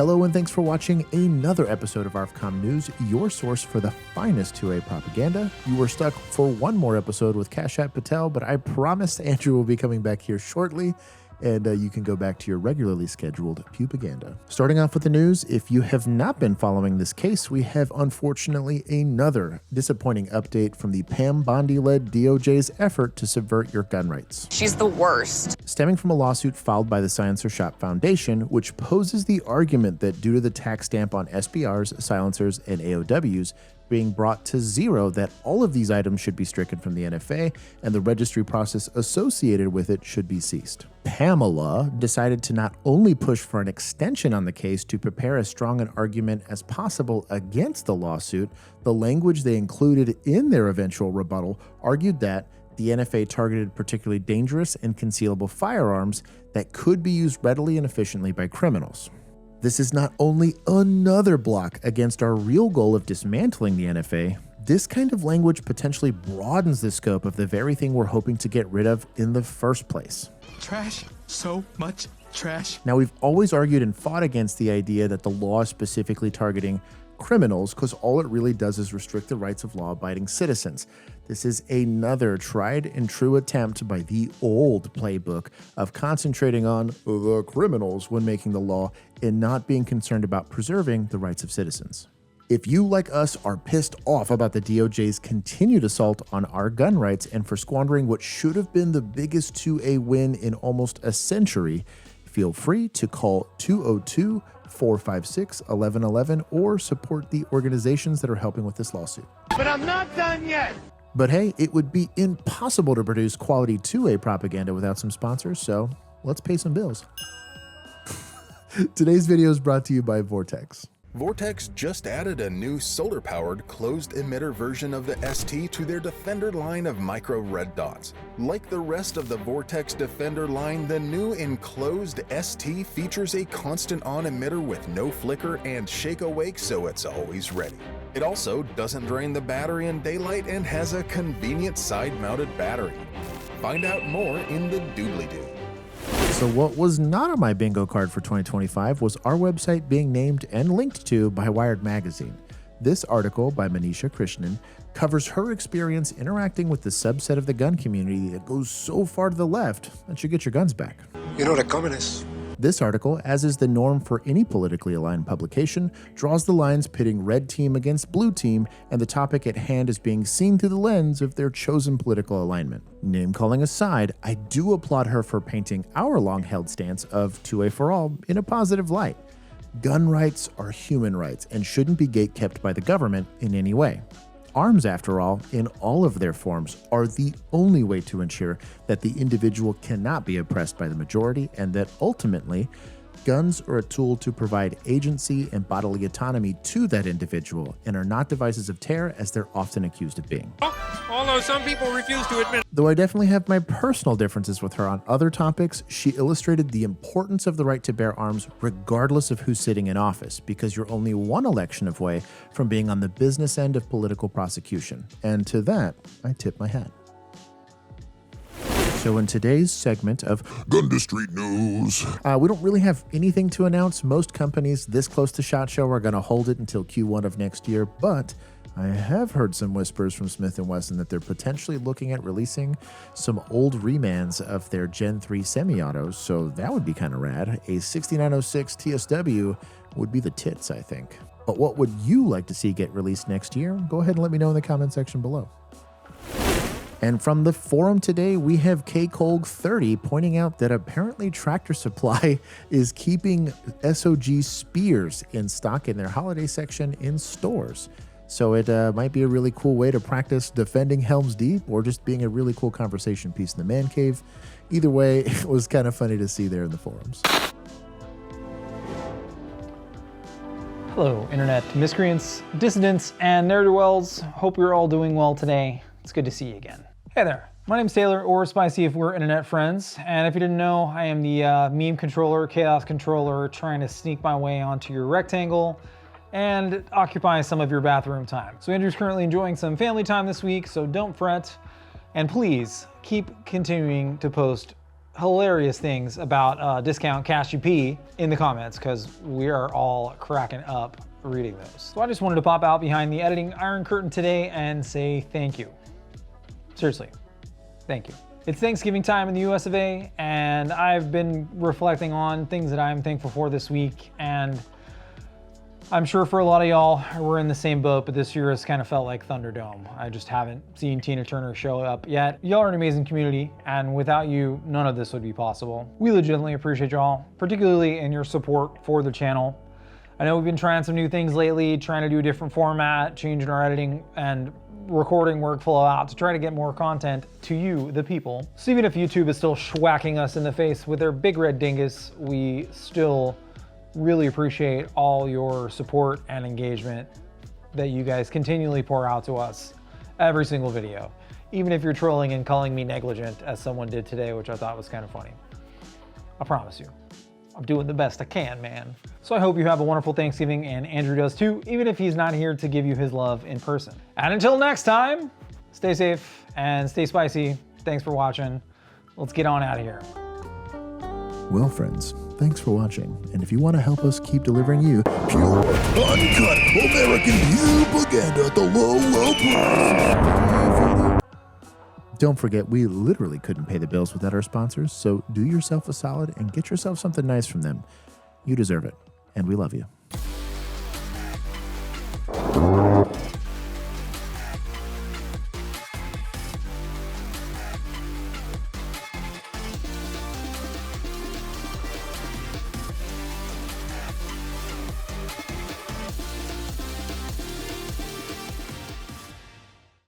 Hello and thanks for watching another episode of ARFCOM News, your source for the finest 2A propaganda. You were stuck for one more episode with Kashat Patel, but I promise Andrew will be coming back here shortly, and you can go back to your regularly scheduled pupaganda. Starting off with the news, if you have not been following this case, we have unfortunately another disappointing update from the Pam Bondi-led DOJ's effort to subvert your gun rights. She's the worst. Stemming from a lawsuit filed by the Silencer Shop Foundation, which poses the argument that due to the tax stamp on SBRs, silencers, and AOWs being brought to zero, that all of these items should be stricken from the NFA and the registry process associated with it should be ceased. Pamela decided to not only push for an extension on the case to prepare as strong an argument as possible against the lawsuit, the language they included in their eventual rebuttal argued that the NFA targeted particularly dangerous and concealable firearms that could be used readily and efficiently by criminals. This is not only another block against our real goal of dismantling the NFA, this kind of language potentially broadens the scope of the very thing we're hoping to get rid of in the first place. Trash. So much trash. Now, we've always argued and fought against the idea that the law is specifically targeting criminals because all it really does is restrict the rights of law-abiding citizens. This is another tried and true attempt by the old playbook of concentrating on the criminals when making the law and not being concerned about preserving the rights of citizens. If you, like us, are pissed off about the DOJ's continued assault on our gun rights and for squandering what should have been the biggest 2A win in almost a century, feel free to call 202-456-1111 or support the organizations that are helping with this lawsuit. But I'm not done yet. But hey, it would be impossible to produce quality 2A propaganda without some sponsors, so let's pay some bills. Today's video is brought to you by Vortex. Vortex just added a new solar-powered closed emitter version of the ST to their Defender line of micro red dots. Like the rest of the Vortex Defender line, the new enclosed ST features a constant on emitter with no flicker and shake awake, so it's always ready. It also doesn't drain the battery in daylight and has a convenient side-mounted battery. Find out more in the doobly-doo. So what was not on my bingo card for 2025 was our website being named and linked to by Wired Magazine. This article by Manisha Krishnan covers her experience interacting with the subset of the gun community that goes so far to the left that you get your guns back. You know, the communists. This article, as is the norm for any politically aligned publication, draws the lines pitting red team against blue team, and the topic at hand is being seen through the lens of their chosen political alignment. Name calling aside, I do applaud her for painting our long-held stance of 2A for all in a positive light. Gun rights are human rights and shouldn't be gatekept by the government in any way. Arms, after all, in all of their forms, are the only way to ensure that the individual cannot be oppressed by the majority, and that ultimately, guns are a tool to provide agency and bodily autonomy to that individual and are not devices of terror as they're often accused of being. Although some people refuse to admit. Though I definitely have my personal differences with her on other topics, she illustrated the importance of the right to bear arms regardless of who's sitting in office, because you're only one election away from being on the business end of political prosecution. And to that, I tip my hat. So in today's segment of Gun to Street News, we don't really have anything to announce. Most companies this close to SHOT Show are going to hold it until Q1 of next year, but I have heard some whispers from Smith & Wesson that they're potentially looking at releasing some old remans of their Gen 3 semi-autos, so that would be kind of rad. A 6906 TSW would be the tits, I think. But what would you like to see get released next year? Go ahead and let me know in the comment section below. And from the forum today, we have KColg30 pointing out that apparently Tractor Supply is keeping SOG Spears in stock in their holiday section in stores. So it might be a really cool way to practice defending Helm's Deep or just being a really cool conversation piece in the man cave. Either way, it was kind of funny to see there in the forums. Hello, Internet miscreants, dissidents, and ne'er-do-wells. Hope you're all doing well today. It's good to see you again. Hey there, my name's Taylor, or Spicy if we're internet friends, and if you didn't know, I am the meme controller, chaos controller, trying to sneak my way onto your rectangle and occupy some of your bathroom time. So Andrew's currently enjoying some family time this week, so don't fret, and please keep continuing to post hilarious things about discount Cash UP in the comments, because we are all cracking up reading those. So I just wanted to pop out behind the editing iron curtain today and say thank you. Seriously, thank you. It's Thanksgiving time in the US of A, and I've been reflecting on things that I'm thankful for this week, and I'm sure for a lot of y'all, we're in the same boat, but this year has kind of felt like Thunderdome. I just haven't seen Tina Turner show up yet. Y'all are an amazing community, and without you, none of this would be possible. We legitimately appreciate y'all, particularly in your support for the channel. I know we've been trying some new things lately, trying to do a different format, changing our editing and recording workflow out to try to get more content to you, the people. So even if YouTube is still schwacking us in the face with their big red dingus, we still really appreciate all your support and engagement that you guys continually pour out to us every single video. Even if you're trolling and calling me negligent, as someone did today, which I thought was kind of funny. I promise you, I'm doing the best I can, man. So I hope you have a wonderful Thanksgiving, and Andrew does too, even if he's not here to give you his love in person. And until next time, stay safe and stay spicy. Thanks for watching. Let's get on out of here. Well, friends, thanks for watching. And if you want to help us keep delivering you pure, uncut American propaganda at the low price, don't forget, we literally couldn't pay the bills without our sponsors, so do yourself a solid and get yourself something nice from them. You deserve it, and we love you.